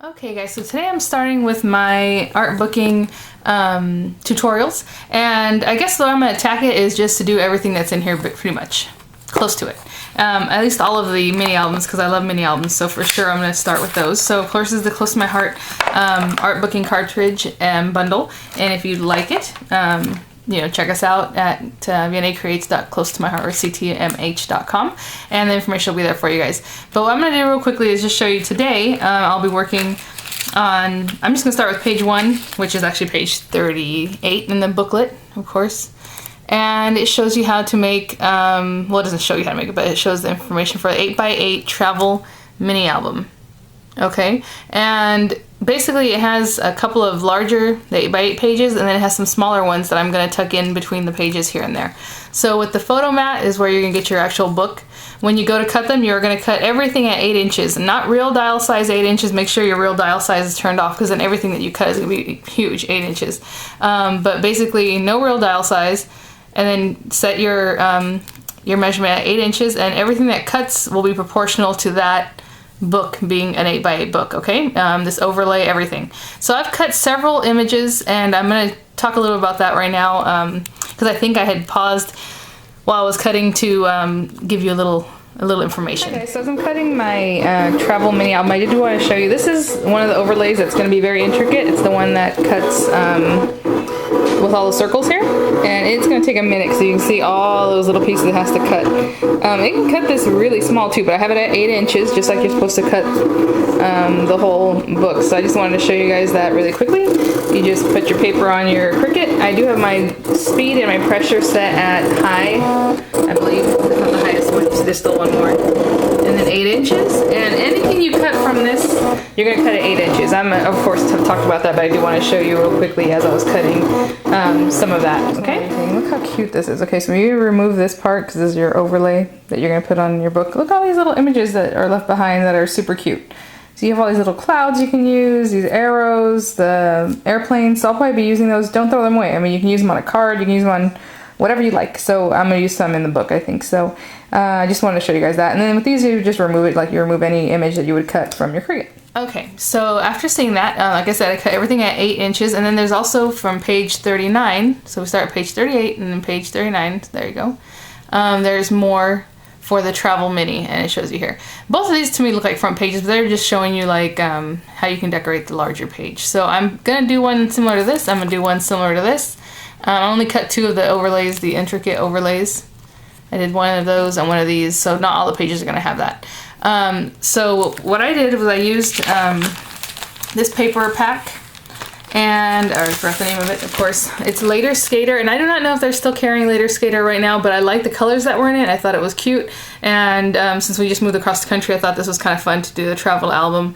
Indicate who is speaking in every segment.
Speaker 1: Okay guys, so today I'm starting with my art booking tutorials, and I guess the way I'm going to attack it is just to do everything that's in here, but pretty much close to it. At least all of the mini albums, because I love mini albums, so for sure I'm going to start with those. So of course this is the Close to My Heart art booking cartridge and bundle, and if you like it, you know, check us out at VianneyCreates.closetomyheart or CTMH.com, and the information will be there for you guys. But what I'm going to do real quickly is just show you today. I'll be working on, I'm just going to start with page 1, which is actually page 38 in the booklet, of course. And it shows you how to make, well, it doesn't show you how to make it, but it shows the information for an 8x8 travel mini album. Okay, and basically it has a couple of larger 8x8 pages, and then it has some smaller ones that I'm going to tuck in between the pages here and there. So with the photo mat is where you're going to get your actual book. When you go to cut them, you're going to cut everything at 8 inches, not real dial size 8 inches. Make sure your real dial size is turned off, because then everything that you cut is going to be huge, 8 inches. But basically no real dial size, and then set your measurement at 8 inches, and everything that cuts will be proportional to that book being an 8x8 book, okay? This overlay, everything. So I've cut several images, and I'm going to talk a little about that right now, because I think I had paused while I was cutting to give you a little information. Okay, so as I'm cutting my travel mini album, I did want to show you, this is one of the overlays that's going to be very intricate. It's the one that cuts with all the circles here, and it's going to take a minute so you can see all those little pieces it has to cut. It can cut this really small too, but I have it at 8 inches, just like you're supposed to cut the whole book. So I just wanted to show you guys that really quickly. You just put your paper on your Cricut. I do have my speed and my pressure set at high, I believe. It's not the highest one, so there's still one more. And then 8 inches, and anything you cut from this, you're going to cut at 8 inches. I'm of course talked about that, but I do want to show you real quickly as I was cutting some of that. Okay, look how cute this is. Okay, so you remove this part because this is your overlay that you're going to put on your book. Look at all these little images that are left behind that are super cute. So you have all these little clouds you can use, these arrows, the airplanes. So I'll probably be using those. Don't throw them away. I mean, you can use them on a card, you can use them on whatever you like. So I'm going to use some in the book, I think. So I just wanted to show you guys that. And then with these, you just remove it like you remove any image that you would cut from your Cricut. Okay, so after seeing that, like I said, I cut everything at 8 inches, and then there's also from page 39, so we start at page 38 and then page 39, there you go. There's more for the travel mini, and it shows you here. Both of these to me look like front pages, but they're just showing you like how you can decorate the larger page. So I'm gonna do one similar to this, I'm gonna do one similar to this. I only cut 2 of the overlays, the intricate overlays. I did one of those and one of these, so not all the pages are gonna have that. So what I did was I used this paper pack, and I forgot the name of it, of course. It's Later Skater, and I do not know if they're still carrying Later Skater right now, but I like the colors that were in it. I thought it was cute, and since we just moved across the country, I thought this was kind of fun to do the travel album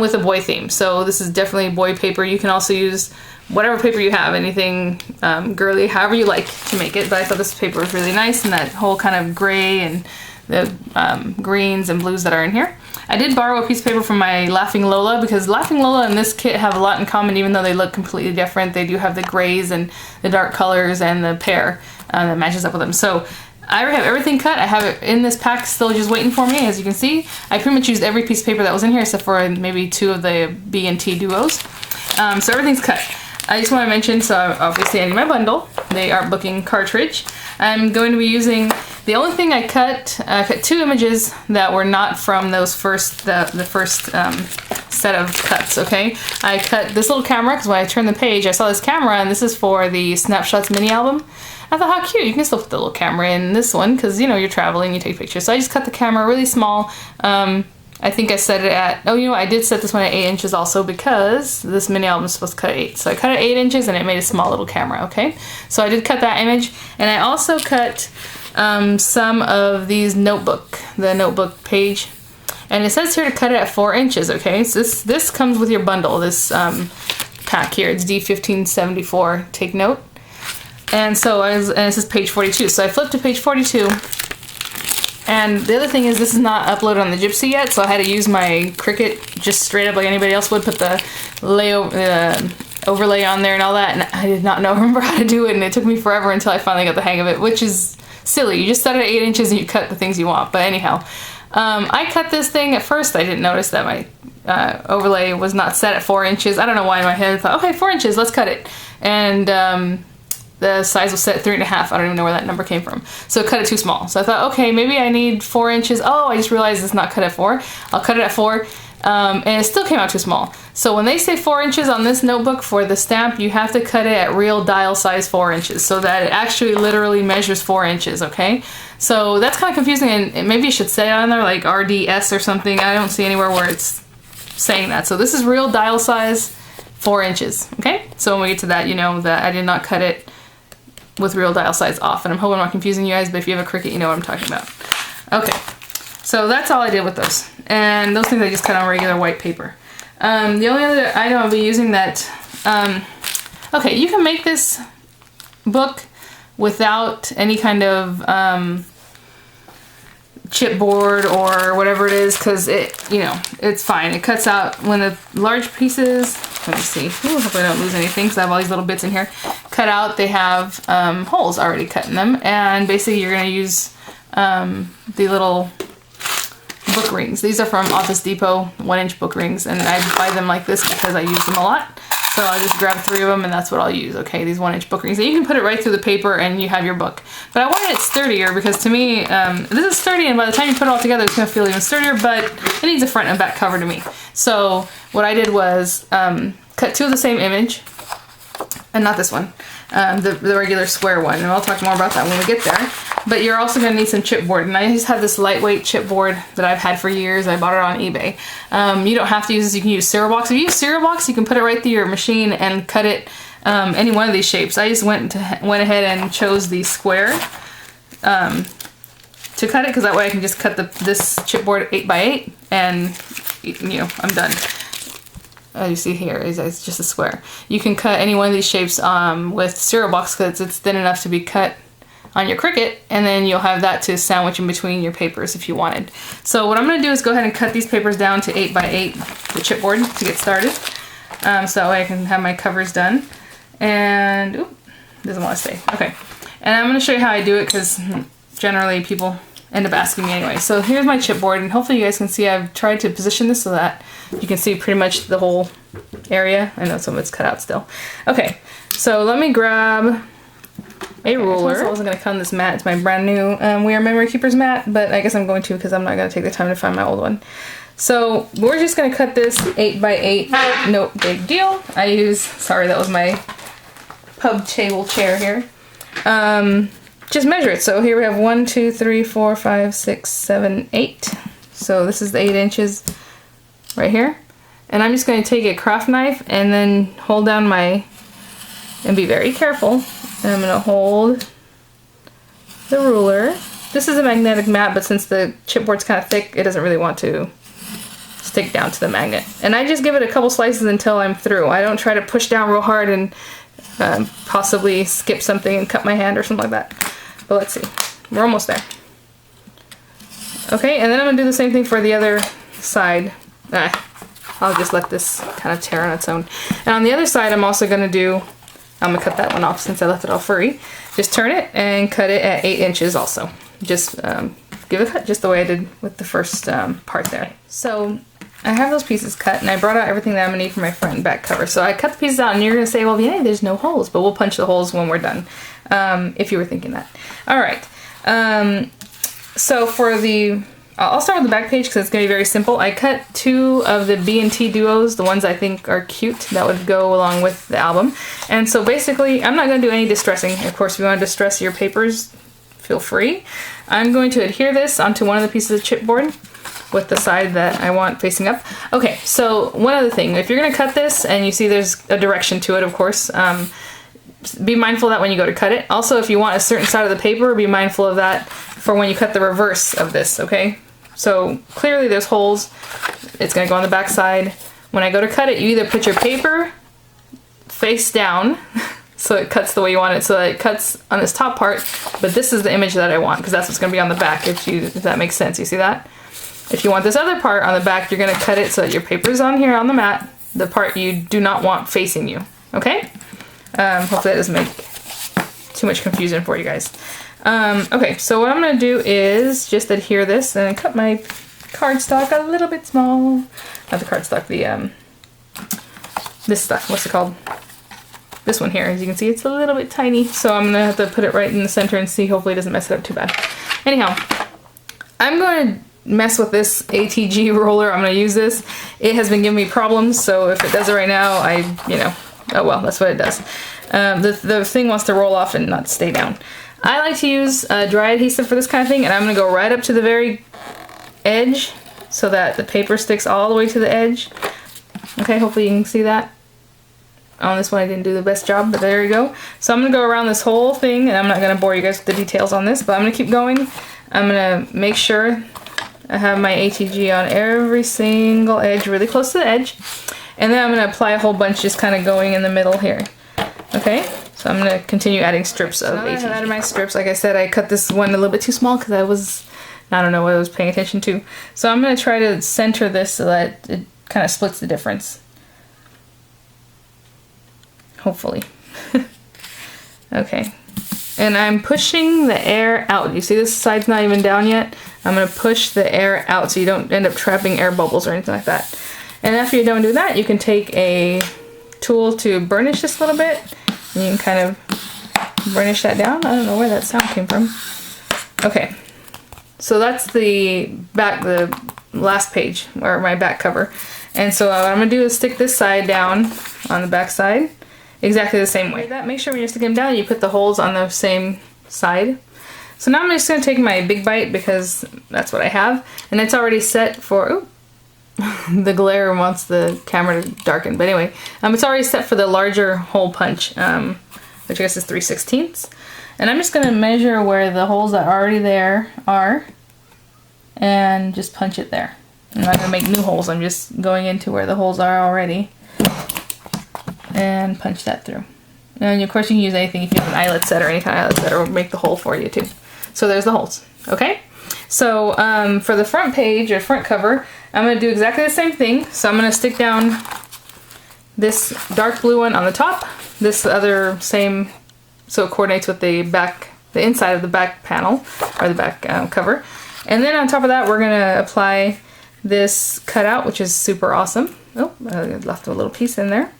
Speaker 1: with a boy theme. So this is definitely boy paper. You can also use whatever paper you have, anything girly, however you like to make it, but I thought this paper was really nice, and that whole kind of gray and the greens and blues that are in here. I did borrow a piece of paper from my Laughing Lola, because Laughing Lola and this kit have a lot in common, even though they look completely different. They do have the grays and the dark colors and the pear that matches up with them. So I already have everything cut. I have it in this pack still just waiting for me. As you can see, I pretty much used every piece of paper that was in here except for maybe 2 of the B and T duos. So everything's cut. I just want to mention, so obviously I need my bundle, the art booking cartridge. I'm going to be using, the only thing I cut 2 images that were not from those the first set of cuts, okay? I cut this little camera, because when I turned the page, I saw this camera, and this is for the Snapshots mini album. I thought, how cute, you can still put the little camera in this one, because, you know, you're traveling, you take pictures. So I just cut the camera really small. I think I set it at, oh, you know, I did set this one at 8 inches also, because this mini album is supposed to cut at 8. So I cut it at 8 inches, and it made a small little camera, okay? So I did cut that image, and I also cut some of these the notebook page. And it says here to cut it at 4 inches, okay? So this comes with your bundle, this pack here. It's D1574, take note. And so, and this is page 42. So I flipped to page 42. And the other thing is, this is not uploaded on the Gypsy yet, so I had to use my Cricut just straight up like anybody else would, put the overlay on there and all that, and I did not remember how to do it, and it took me forever until I finally got the hang of it, which is silly. You just set it at 8 inches and you cut the things you want, but anyhow. I cut this thing. At first I didn't notice that my overlay was not set at 4 inches. I don't know why in my head I thought, okay, 4 inches, let's cut it. And the size was set at 3.5. I don't even know where that number came from. So it cut it too small. So I thought, okay, maybe I need 4 inches. Oh, I just realized it's not cut at 4. I'll cut it at 4. And it still came out too small. So when they say 4 inches on this notebook for the stamp, you have to cut it at real dial size 4 inches so that it actually literally measures 4 inches, okay? So that's kind of confusing, and maybe you should say it on there like RDS or something. I don't see anywhere where it's saying that. So this is real dial size 4 inches, okay? So when we get to that, you know that I did not cut it with real dial size off, and I'm hoping I'm not confusing you guys, but if you have a Cricut, you know what I'm talking about. Okay, so that's all I did with those. And those things I just cut on regular white paper. The only other item I'll be using that, okay, you can make this book without any kind of chipboard or whatever it is, because it, you know, it's fine. It cuts out when the large pieces, let me see, ooh, hopefully I don't lose anything because I have all these little bits in here, cut out, they have holes already cut in them, and basically you're going to use the little book rings. These are from Office Depot, 1-inch book rings, and I buy them like this because I use them a lot. So I'll just grab 3 of them and that's what I'll use, okay, these 1-inch book rings. And you can put it right through the paper and you have your book. But I wanted it sturdier because to me, this is sturdy, and by the time you put it all together, it's gonna feel even sturdier, but it needs a front and back cover to me. So what I did was cut 2 of the same image, and not this one, the regular square one, and I'll talk more about that when we get there. But you're also going to need some chipboard, and I just have this lightweight chipboard that I've had for years. I bought it on eBay. You don't have to use this, you can use cereal box. If you use cereal box, you can put it right through your machine and cut it any one of these shapes. I just went ahead and chose the square to cut it, because that way I can just cut this chipboard 8x8 and, you know, I'm done. As you see here, it's just a square. You can cut any one of these shapes with cereal box because it's thin enough to be cut on your Cricut, and then you'll have that to sandwich in between your papers if you wanted. So what I'm going to do is go ahead and cut these papers down to 8x8, the chipboard, to get started. So that way I can have my covers done. And, oop, doesn't want to stay. Okay. And I'm going to show you how I do it because generally people end up asking me anyway. So here's my chipboard, and hopefully you guys can see I've tried to position this so that you can see pretty much the whole area. I know some of it's cut out still. Okay, so let me grab a ruler. I wasn't going to cut on this mat. It's my brand new We Are Memory Keepers mat, but I guess I'm going to because I'm not going to take the time to find my old one. So we're just going to cut this 8x8, no big deal. I use, sorry, that was my pub table chair here. Just measure it. So here we have 1, 2, 3, 4, 5, 6, 7, 8. So this is the 8 inches right here. And I'm just going to take a craft knife and then hold down and be very careful. And I'm going to hold the ruler. This is a magnetic mat, but since the chipboard's kind of thick, it doesn't really want to stick down to the magnet. And I just give it a couple slices until I'm through. I don't try to push down real hard and possibly skip something and cut my hand or something like that. But let's see. We're almost there. Okay, and then I'm going to do the same thing for the other side. I'll just let this kind of tear on its own. And on the other side, I'm also going to I'm going to cut that one off since I left it all furry. Just turn it and cut it at 8 inches also. Just give it a cut just the way I did with the first part there. So I have those pieces cut, and I brought out everything that I'm going to need for my front and back cover. So I cut the pieces out, and you're going to say, well, Vianney, there's no holes, but we'll punch the holes when we're done, if you were thinking that. All right. So for I'll start with the back page because it's going to be very simple. I cut 2 of the B&T duos, the ones I think are cute, that would go along with the album. And so basically, I'm not going to do any distressing. Of course, if you want to distress your papers, feel free. I'm going to adhere this onto one of the pieces of chipboard with the side that I want facing up. Okay, so one other thing. If you're going to cut this and you see there's a direction to it, of course, be mindful of that when you go to cut it. Also, if you want a certain side of the paper, be mindful of that for when you cut the reverse of this, okay? So clearly there's holes. It's going to go on the back side. When I go to cut it, you either put your paper face down so it cuts the way you want it, so that it cuts on this top part, but this is the image that I want because that's what's going to be on the back, if that makes sense. You see that? If you want this other part on the back, you're going to cut it so that your paper's on here on the mat, the part you do not want facing you, okay? Hopefully that doesn't make too much confusion for you guys. Okay, so what I'm going to do is just adhere this and cut my cardstock a little bit small. Not the cardstock, the this stuff, what's it called? This one here, as you can see, it's a little bit tiny, so I'm gonna have to put it right in the center and see, hopefully it doesn't mess it up too bad. Anyhow, I'm going to mess with this ATG roller. I'm going to use this. It has been giving me problems, so if it does it right now, you know, oh well, that's what it does. The thing wants to roll off and not stay down. I like to use dry adhesive for this kind of thing, and I'm going to go right up to the very edge so that the paper sticks all the way to the edge. Okay, hopefully you can see that. On this one I didn't do the best job, but there you go. So I'm going to go around this whole thing, and I'm not going to bore you guys with the details on this, but I'm going to keep going. I'm going to make sure I have my ATG on every single edge, really close to the edge. And then I'm going to apply a whole bunch just kind of going in the middle here. Okay, so I'm going to continue adding strips of ATG. I've added my strips. Like I said, I cut this one a little bit too small because I don't know what I was paying attention to. So I'm going to try to center this so that it kind of splits the difference. Hopefully. Okay. And I'm pushing the air out. You see this side's not even down yet? I'm going to push the air out so you don't end up trapping air bubbles or anything like that. And after you're done doing that, you can take a tool to burnish this a little bit. And you can kind of burnish that down. I don't know where that sound came from. Okay. So that's the back, the last page, or my back cover. And so what I'm going to do is stick this side down on the back side. Exactly the same way. Make sure when you're sticking them down, you put the holes on the same side. So now I'm just going to take my big bite because that's what I have. And it's already set for, ooh, the glare wants the camera to darken. But anyway, it's already set for the larger hole punch, which I guess is 3/16. And I'm just going to measure where the holes that are already there are and just punch it there. I'm not going to make new holes, I'm just going into where the holes are already. And punch that through. And of course you can use anything. If you have an eyelet set or any kind of eyelet set, will make the hole for you too. So there's the holes. Okay? So for the front page or front cover, I'm going to do exactly the same thing. So I'm going to stick down this dark blue one on the top, this other same, so it coordinates with the back, the inside of the back panel, or the back cover. And then on top of that, we're going to apply this cutout, which is super awesome. Oh, I left a little piece in there.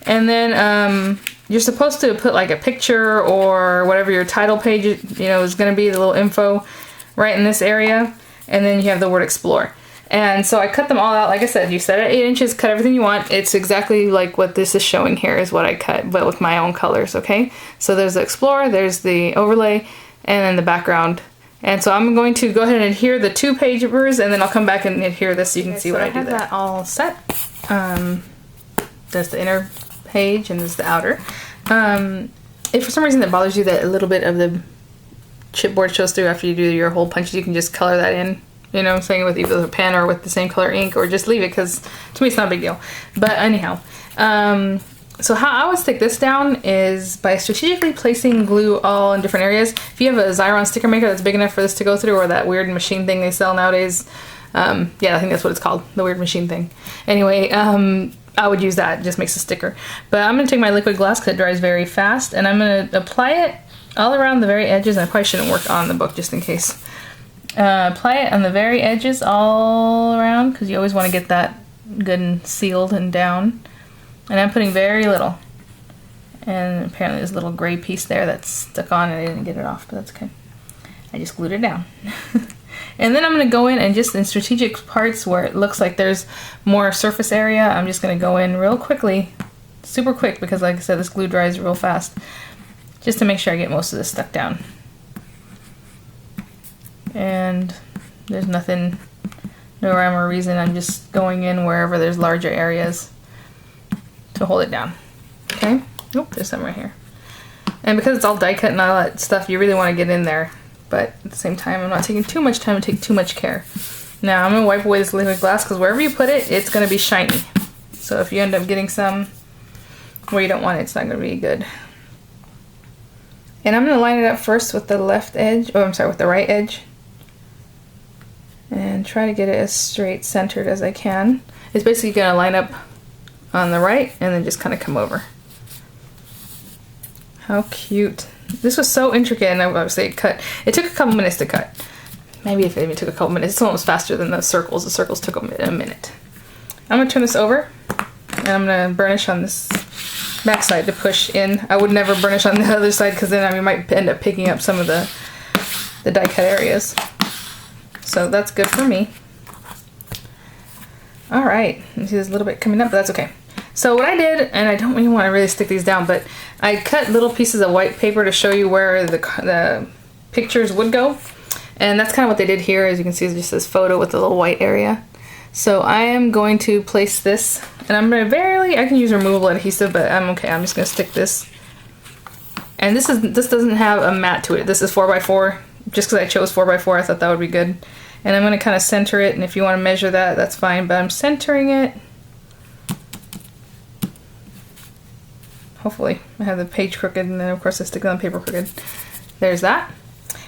Speaker 1: And then you're supposed to put like a picture or whatever your title page, you know, is going to be, the little info right in this area. And then you have the word explore. And so I cut them all out. Like I said, you set it at 8 inches, cut everything you want. It's exactly like what this is showing here is what I cut, but with my own colors, okay? So there's the explore, there's the overlay, and then the background. And so I'm going to go ahead and adhere the 2 papers, and then I'll come back and adhere this so you can see what I do there. I have that all set. There's the inner page and there's the outer. If for some reason that bothers you that a little bit of the chipboard shows through after you do your hole punches, you can just color that in. You know what I'm saying, with either a pen or with the same color ink, or just leave it, because to me it's not a big deal. But anyhow, so how I would stick this down is by strategically placing glue all in different areas. If you have a Xyron sticker maker that's big enough for this to go through, or that weird machine thing they sell nowadays, yeah, I think that's what it's called, the weird machine thing. Anyway, I would use that, it just makes a sticker. But I'm going to take my liquid glass because it dries very fast, and I'm going to apply it all around the very edges. I probably shouldn't work on the book just in case. Apply it on the very edges all around, because you always want to get that good and sealed and down. And I'm putting very little. And apparently there's a little gray piece there that's stuck on and I didn't get it off, but that's okay. I just glued it down. And then I'm going to go in and just in strategic parts where it looks like there's more surface area, I'm just going to go in real quickly, super quick, because like I said, this glue dries real fast, just to make sure I get most of this stuck down. And there's nothing, no rhyme or reason, I'm just going in wherever there's larger areas to hold it down. Okay? Oh, there's some right here. And because it's all die cut and all that stuff, you really want to get in there. But at the same time, I'm not taking too much time to take too much care. Now I'm going to wipe away this liquid glass, because wherever you put it, it's going to be shiny. So if you end up getting some where you don't want it, it's not going to be good. And I'm going to line it up first with the left edge, oh I'm sorry, with the right edge. And try to get it as straight centered as I can. It's basically going to line up on the right and then just kind of come over. How cute. This was so intricate, and obviously it took a couple minutes to cut. Maybe if it even took a couple minutes. It's almost faster than the circles. The circles took a minute. I'm gonna turn this over and I'm gonna burnish on this back side to push in. I would never burnish on the other side because then I might end up picking up some of the die cut areas. So that's good for me. All right, you see there's a little bit coming up, but that's okay. So what I did, and I don't even want to really stick these down, but I cut little pieces of white paper to show you where the pictures would go. And that's kind of what they did here. As you can see, it just says photo with a little white area. So I am going to place this, and I'm going to I can use removable adhesive, but I'm okay. I'm just going to stick this. And this doesn't have a mat to it. This is 4x4. Just because I chose 4x4, I thought that would be good. And I'm going to kind of center it, and if you want to measure that, that's fine, but I'm centering it. Hopefully. I have the page crooked, and then of course I stick it on paper crooked. There's that.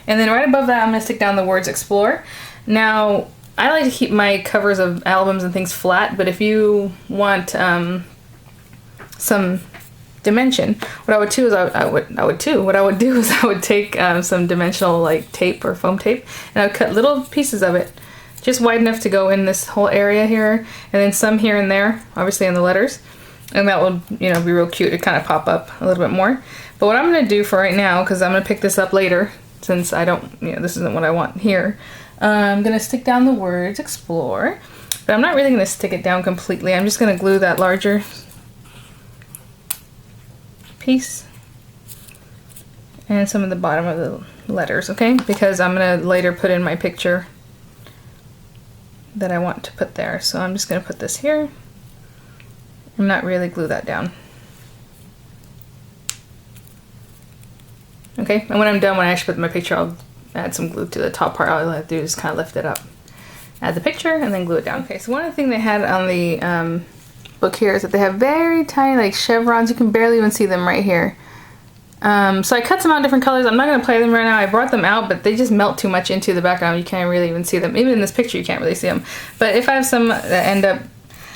Speaker 1: And then right above that, I'm going to stick down the words Explore. Now, I like to keep my covers of albums and things flat, but if you want some dimension, what I would do is I would take some dimensional like tape or foam tape, and I would cut little pieces of it, just wide enough to go in this whole area here, and then some here and there, obviously in the letters, and that will, you know, be real cute to kind of pop up a little bit more. But what I'm going to do for right now, because I'm going to pick this up later, since I don't, you know, this isn't what I want here, I'm going to stick down the words Explore, but I'm not really going to stick it down completely. I'm just going to glue that larger piece and some of the bottom of the letters, okay? Because I'm going to later put in my picture that I want to put there. So I'm just going to put this here. I'm not really glue that down. Okay, and when I'm done, when I actually put my picture, I'll add some glue to the top part. All I have to do is kind of lift it up, add the picture, and then glue it down. Okay, so one of the things they had on the book here is that they have very tiny like chevrons. You can barely even see them right here. So I cut some out different colors. I'm not going to play them right now. I brought them out, but they just melt too much into the background. You can't really even see them. Even in this picture, you can't really see them. But if I have some that end up,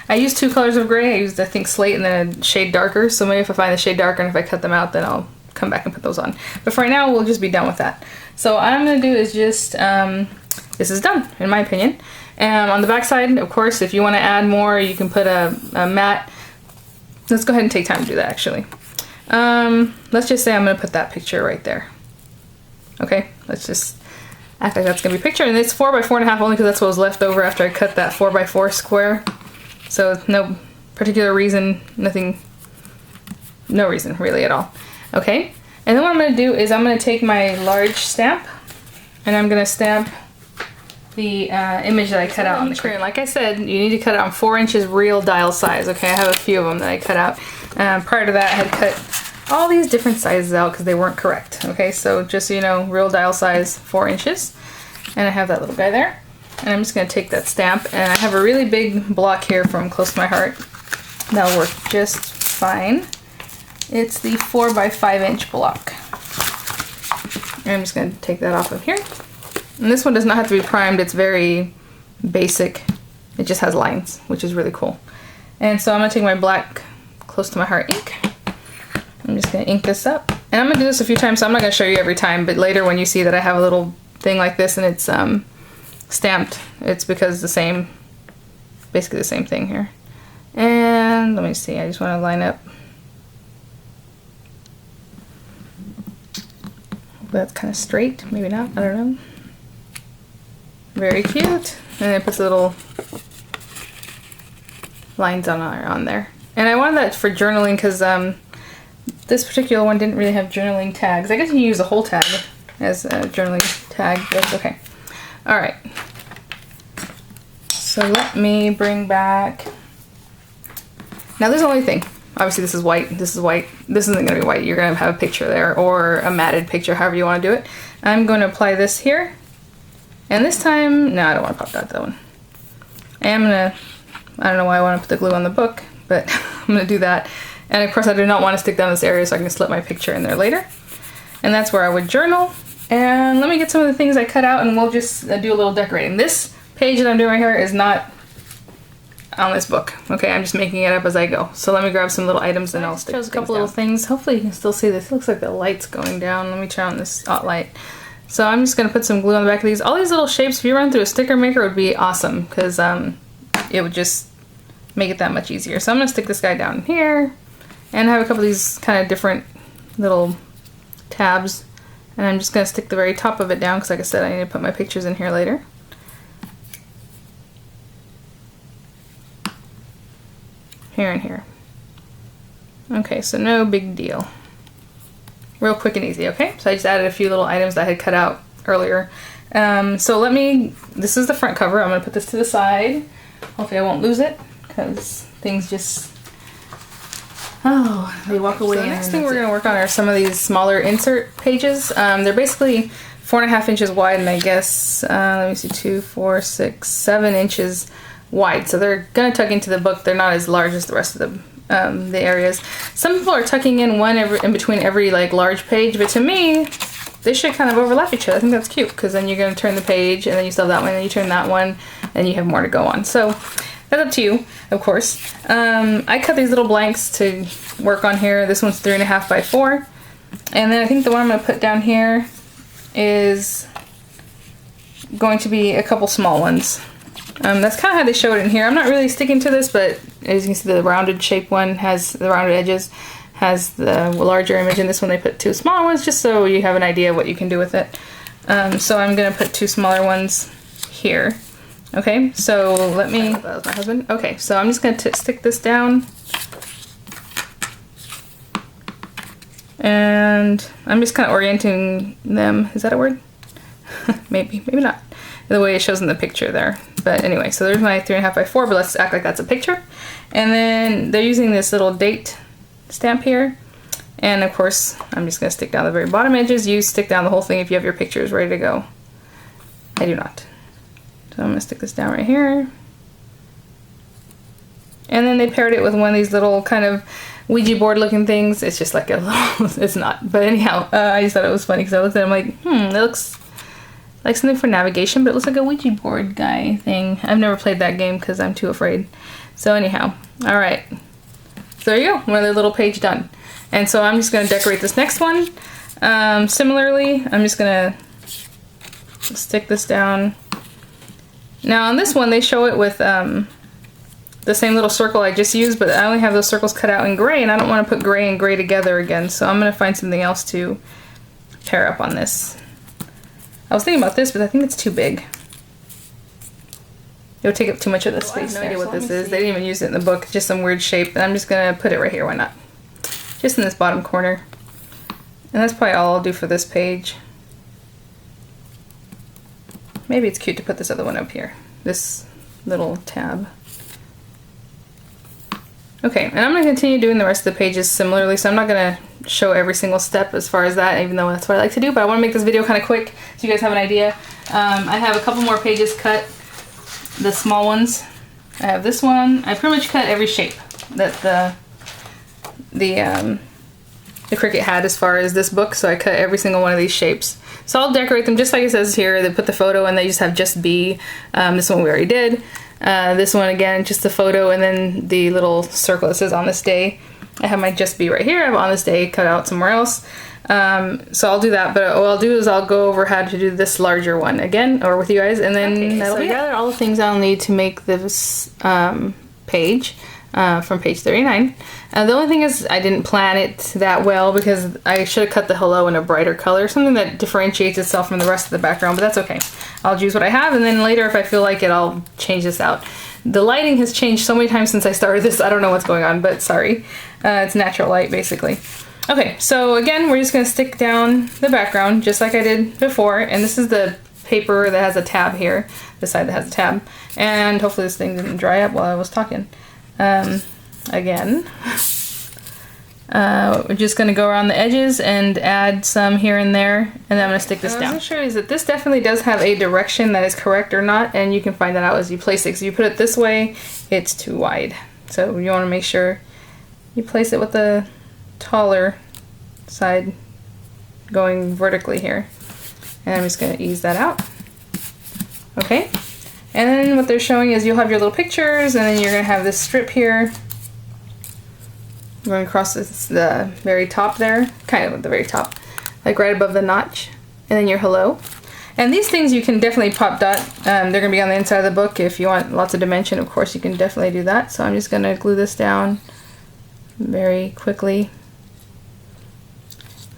Speaker 1: I used 2 colors of gray. I used, I think, slate and then a shade darker. So maybe if I find the shade darker and if I cut them out, then I'll come back and put those on. But for right now, we'll just be done with that. So what I'm going to do is just, this is done, in my opinion. On the back side, of course, if you want to add more, you can put a mat. Let's go ahead and take time to do that, actually. Let's just say I'm going to put that picture right there. Okay, let's just act like that's going to be a picture. And it's 4x4.5 only because that's what was left over after I cut that 4x4 square. So no particular reason, no reason really at all. Okay, and then what I'm going to do is I'm going to take my large stamp and I'm going to stamp the image that I cut out on the screen. Like I said, you need to cut it on 4 inches real dial size. Okay, I have a few of them that I cut out. Prior to that, I had cut all these different sizes out because they weren't correct. Okay, so just so you know, real dial size 4 inches. And I have that little guy there. And I'm just going to take that stamp, and I have a really big block here from close to my heart. That'll work just fine. It's the 4x5 inch block. And I'm just going to take that off of here. And this one does not have to be primed. It's very basic. It just has lines, which is really cool. And so I'm going to take my black close to my heart ink. I'm just going to ink this up. And I'm going to do this a few times, so I'm not going to show you every time, but later when you see that I have a little thing like this and it's stamped, it's because basically the same thing here. And let me see, I just want to line up. That's kind of straight, maybe not, I don't know. Very cute. And then it puts little lines on there. And I wanted that for journaling because this particular one didn't really have journaling tags. I guess you can use the whole tag as a journaling tag, but okay. Alright. So let me bring back... Now there's the only thing. Obviously this is white, this is white. This isn't going to be white. You're going to have a picture there or a matted picture, however you want to do it. I'm going to apply this here. And this time, no, I don't want to pop that one. I don't know why I want to put the glue on the book, but I'm going to do that. And of course I do not want to stick down this area so I can slip my picture in there later. And that's where I would journal. And let me get some of the things I cut out and we'll just do a little decorating. This page that I'm doing right here is not on this book. Okay, I'm just making it up as I go. So let me grab some little items and I'll stick a couple little things. Hopefully you can still see this. It looks like the light's going down. Let me turn on this spotlight. So I'm just gonna put some glue on the back of these. All these little shapes, if you run through a sticker maker, would be awesome because it would just make it that much easier. So I'm gonna stick this guy down here and have a couple of these kind of different little tabs. And I'm just gonna stick the very top of it down because like I said, I need to put my pictures in here later. Here and here. Okay, so no big deal. Real quick and easy, okay? So I just added a few little items that I had cut out earlier. So this is the front cover. I'm gonna put this to the side. Hopefully I won't lose it because things just, they walk away. So the next thing we're gonna work on are some of these smaller insert pages. They're basically 4.5 inches wide and I guess, let me see, 2, 4, 6, 7 inches wide. So they're gonna tuck into the book. They're not as large as the rest of the areas. Some people are tucking in one in between every like large page, but to me, they should kind of overlap each other. I think that's cute because then you're gonna turn the page and then you still have that one and you turn that one and you have more to go on. So that's up to you, of course. I cut these little blanks to work on here. This one's 3.5 by 4. And then I think the one I'm gonna put down here is going to be a couple small ones. That's kind of how they show it in here. I'm not really sticking to this, but as you can see, the rounded shape one has the rounded edges, has the larger image, and this one they put 2 smaller ones just so you have an idea of what you can do with it. So I'm gonna put 2 smaller ones here. Okay, so let me, that was my husband. Okay, so I'm just gonna stick this down. And I'm just kind of orienting them. Is that a word? Maybe not. The way it shows in the picture there. But anyway, so there's my 3.5 by 4, but let's act like that's a picture. And then they're using this little date stamp here. And of course, I'm just gonna stick down the very bottom edges. You stick down the whole thing if you have your pictures ready to go. I do not. So I'm gonna stick this down right here. And then they paired it with one of these little kind of Ouija board looking things. It's just like a little, it's not. But anyhow, I just thought it was funny because I looked at it and I'm like, it looks like something for navigation, but it looks like a Ouija board guy thing. I've never played that game because I'm too afraid. So anyhow, all right. So there you go, one other little page done. And so I'm just gonna decorate this next one. Similarly, I'm just gonna stick this down. Now on this one, they show it with the same little circle I just used, but I only have those circles cut out in gray, and I don't want to put gray and gray together again, so I'm gonna find something else to pair up on this. I was thinking about this, but I think it's too big. It would take up too much of the space. I have no idea what this is. They didn't even use it in the book, just some weird shape, and I'm just gonna put it right here, why not? Just in this bottom corner. And that's probably all I'll do for this page. Maybe it's cute to put this other one up here. This little tab. Okay, and I'm gonna continue doing the rest of the pages similarly, so I'm not gonna show every single step as far as that, even though that's what I like to do, but I wanna make this video kind of quick so you guys have an idea. I have a couple more pages cut, the small ones. I have this one. I pretty much cut every shape that the Cricut had as far as this book, so I cut every single one of these shapes. So I'll decorate them just like it says here. They put the photo and they just have just B. This one we already did. This one again, just the photo and then the little circle that says on this day. I have my just B right here. I have on this day cut out somewhere else. So I'll do that, but what I'll do is I'll go over how to do this larger one again, or with you guys, and then that'll be it. I gathered all the things I'll need to make this page from page 39. The only thing is I didn't plan it that well because I should have cut the hello in a brighter color, something that differentiates itself from the rest of the background, but that's okay. I'll use what I have, and then later if I feel like it, I'll change this out. The lighting has changed so many times since I started this, I don't know what's going on, but sorry. It's natural light, basically. Okay, so again, we're just gonna stick down the background just like I did before, and this is the paper that has a tab here, the side that has a tab, and hopefully this thing didn't dry up while I was talking. Again, we're just gonna go around the edges and add some here and there, and then I'm gonna stick this down. What I'm gonna show you is that this definitely does have a direction that is correct or not, and you can find that out as you place it. So you put it this way, it's too wide. So you wanna make sure you place it with the taller side going vertically here. And I'm just gonna ease that out. Okay, and then what they're showing is you'll have your little pictures, and then you're gonna have this strip here going across the very top there, kind of at the very top, like right above the notch. and then your hello. And these things you can definitely pop dot. They're going to be on the inside of the book. If you want lots of dimension, of course, you can definitely do that. So I'm just going to glue this down very quickly.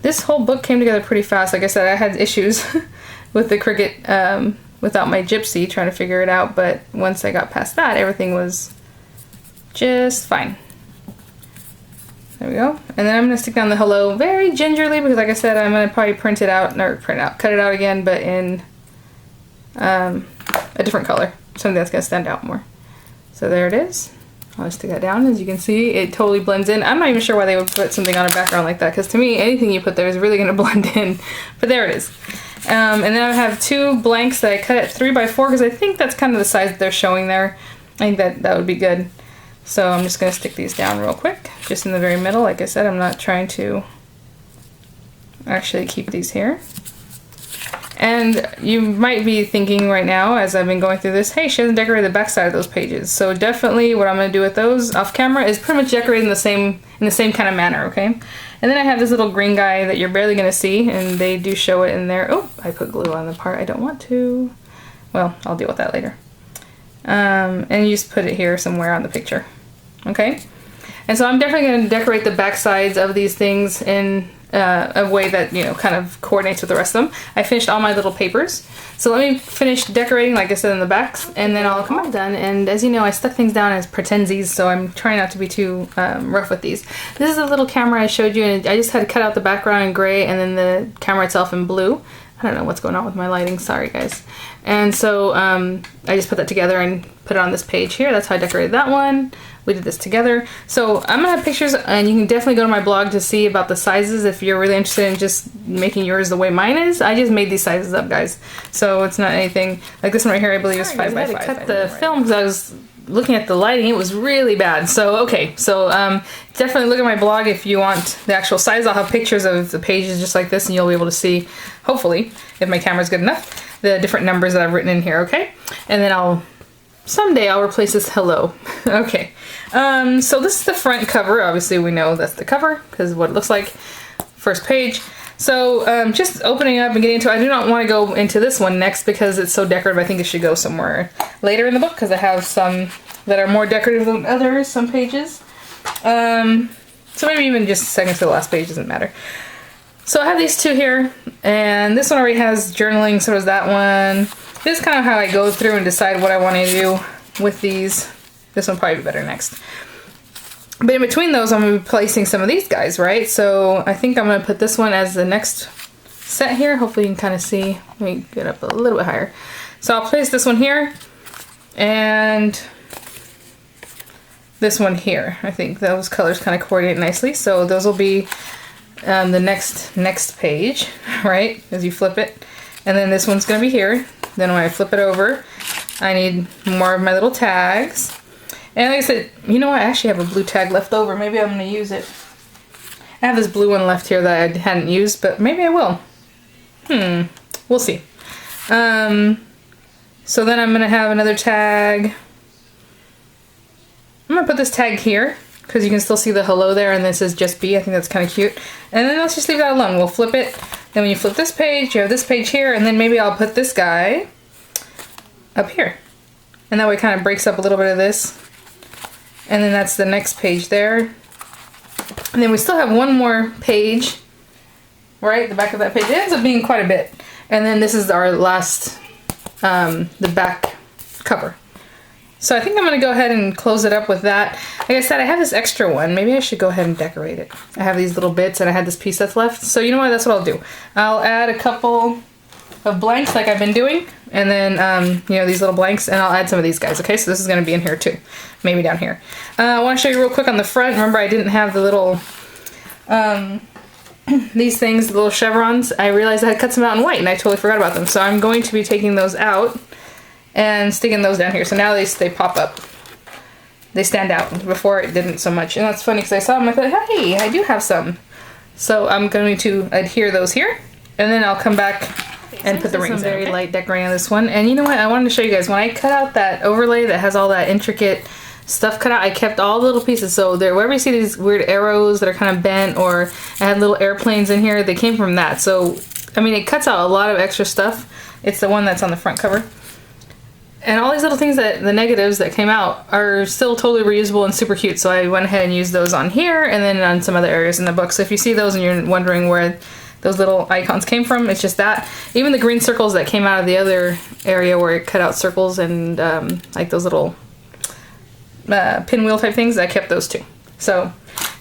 Speaker 1: This whole book came together pretty fast. Like I said, I had issues with the Cricut without my Gypsy, trying to figure it out. But once I got past that, everything was just fine. There we go. And then I'm going to stick down the hello very gingerly because, like I said, I'm going to probably cut it out again, but in a different color. Something that's going to stand out more. So there it is. I'll just stick that down. As you can see, it totally blends in. I'm not even sure why they would put something on a background like that, because to me, anything you put there is really going to blend in. But there it is. And then I have 2 blanks that I cut at 3 by 4 because I think that's kind of the size that they're showing there. I think that would be good. So I'm just going to stick these down real quick, just in the very middle. Like I said, I'm not trying to actually keep these here. And you might be thinking right now, as I've been going through this, hey, she hasn't decorated the back side of those pages. So definitely what I'm going to do with those off camera is pretty much decorate in the same kind of manner, okay? And then I have this little green guy that you're barely going to see, and they do show it in there. Oh, I put glue on the part I don't want to. Well, I'll deal with that later. And you just put it here somewhere on the picture. Okay, and so I'm definitely going to decorate the back sides of these things in a way that, you know, kind of coordinates with the rest of them. I finished all my little papers, so let me finish decorating, like I said, in the backs, and then I'll come back done. And as you know, I stuck things down as pretendsies, so I'm trying not to be too rough with these. This is a little camera I showed you, and I just had to cut out the background in gray and then the camera itself in blue. I don't know what's going on with my lighting, sorry guys. And so I just put that together and put it on this page here. That's how I decorated that one. We did this together. So I'm gonna have pictures, and you can definitely go to my blog to see about the sizes if you're really interested in just making yours the way mine is. I just made these sizes up, guys. So it's not anything, like this one right here I believe is 5 by 5. I cut the film because I was looking at the lighting, it was really bad. So okay, so definitely look at my blog if you want the actual size. I'll have pictures of the pages just like this, and you'll be able to see, hopefully, if my camera's good enough, the different numbers that I've written in here, okay? And then someday I'll replace this hello. Okay, so this is the front cover. Obviously we know that's the cover because of what it looks like. First page. So just opening up and getting into it. I do not want to go into this one next because it's so decorative. I think it should go somewhere later in the book because I have some that are more decorative than others, some pages. So maybe even just second to the last page, doesn't matter. So I have these 2 here, and this one already has journaling, so does that one. This is kind of how I go through and decide what I want to do with these. This one probably be better next. But in between those, I'm going to be placing some of these guys, right? So I think I'm going to put this one as the next set here. Hopefully you can kind of see. Let me get up a little bit higher. So I'll place this one here and this one here. I think those colors kind of coordinate nicely. So those will be the next page, right? As you flip it. And then this one's going to be here. Then when I flip it over, I need more of my little tags. And like I said, you know what? I actually have a blue tag left over. Maybe I'm going to use it. I have this blue one left here that I hadn't used, but maybe I will. We'll see. So then I'm going to have another tag. I'm going to put this tag here because you can still see the hello there, and this is just B. I think that's kind of cute. And then let's just leave that alone. We'll flip it. Then when you flip this page, you have this page here, and then maybe I'll put this guy up here. And that way it kind of breaks up a little bit of this. And then that's the next page there. And then we still have one more page, right? The back of that page. It ends up being quite a bit. And then this is our last, the back cover. So I think I'm going to go ahead and close it up with that. Like I said, I have this extra one. Maybe I should go ahead and decorate it. I have these little bits and I had this piece that's left. So you know what? That's what I'll do. I'll add a couple of blanks like I've been doing. And then, you know, these little blanks. And I'll add some of these guys. Okay, so this is going to be in here too. Maybe down here. I want to show you real quick on the front. Remember, I didn't have the little, these things, the little chevrons. I realized I had cut some out in white and I totally forgot about them. So I'm going to be taking those out and sticking those down here. So now they pop up. They stand out. Before it didn't so much. And that's funny because I saw them, I thought, hey, I do have some. So I'm going to adhere those here. And then I'll come back and put the rings in. Very light decorating on this one. And you know what? I wanted to show you guys. When I cut out that overlay that has all that intricate stuff cut out, I kept all the little pieces. So there, wherever you see these weird arrows that are kind of bent, or I had little airplanes in here, they came from that. So I mean, it cuts out a lot of extra stuff. It's the one that's on the front cover. And all these little things that, the negatives that came out, are still totally reusable and super cute. So I went ahead and used those on here and then on some other areas in the book. So if you see those and you're wondering where those little icons came from, it's just that. Even the green circles that came out of the other area where it cut out circles and like those little pinwheel type things, I kept those too. So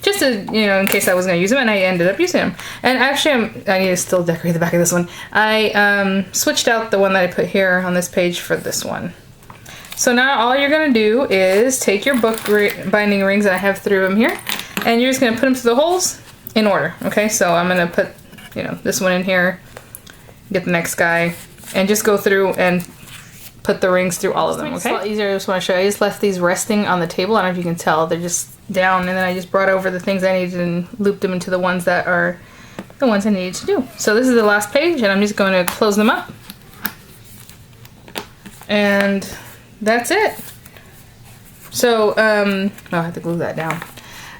Speaker 1: just to, you know, in case I wasn't gonna use them, and I ended up using them. And actually, I need to still decorate the back of this one. I switched out the one that I put here on this page for this one. So now all you're gonna do is take your book binding rings, and I have 3 of them here, and you're just gonna put them through the holes in order. Okay, so I'm gonna put, you know, this one in here, get the next guy, and just go through and put the rings through all of them. Okay, it's a lot easier. I just want to show you. I just left these resting on the table. I don't know if you can tell. They're just down, and then I just brought over the things I needed and looped them into the ones that are the ones I needed to do. So this is the last page, and I'm just going to close them up. And that's it. So, oh, I have to glue that down.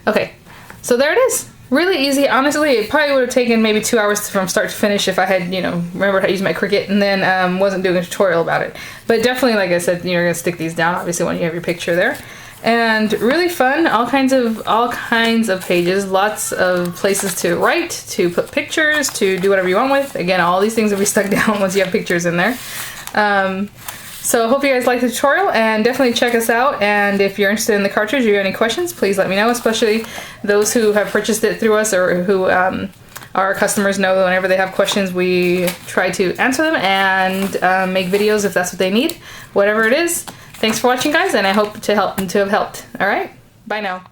Speaker 1: Okay, so there it is. Really easy. Honestly, it probably would have taken maybe 2 hours from start to finish if I had, you know, remembered how to use my Cricut and then wasn't doing a tutorial about it. But definitely, like I said, you're gonna stick these down, obviously, when you have your picture there. And really fun. All kinds of pages. Lots of places to write, to put pictures, to do whatever you want with. Again, all these things will be stuck down once you have pictures in there. So I hope you guys liked the tutorial, and definitely check us out. And if you're interested in the cartridge or you have any questions, please let me know, especially those who have purchased it through us or who our customers know that whenever they have questions, we try to answer them and make videos if that's what they need. Whatever it is. Thanks for watching, guys, and I hope to have helped. All right, bye now.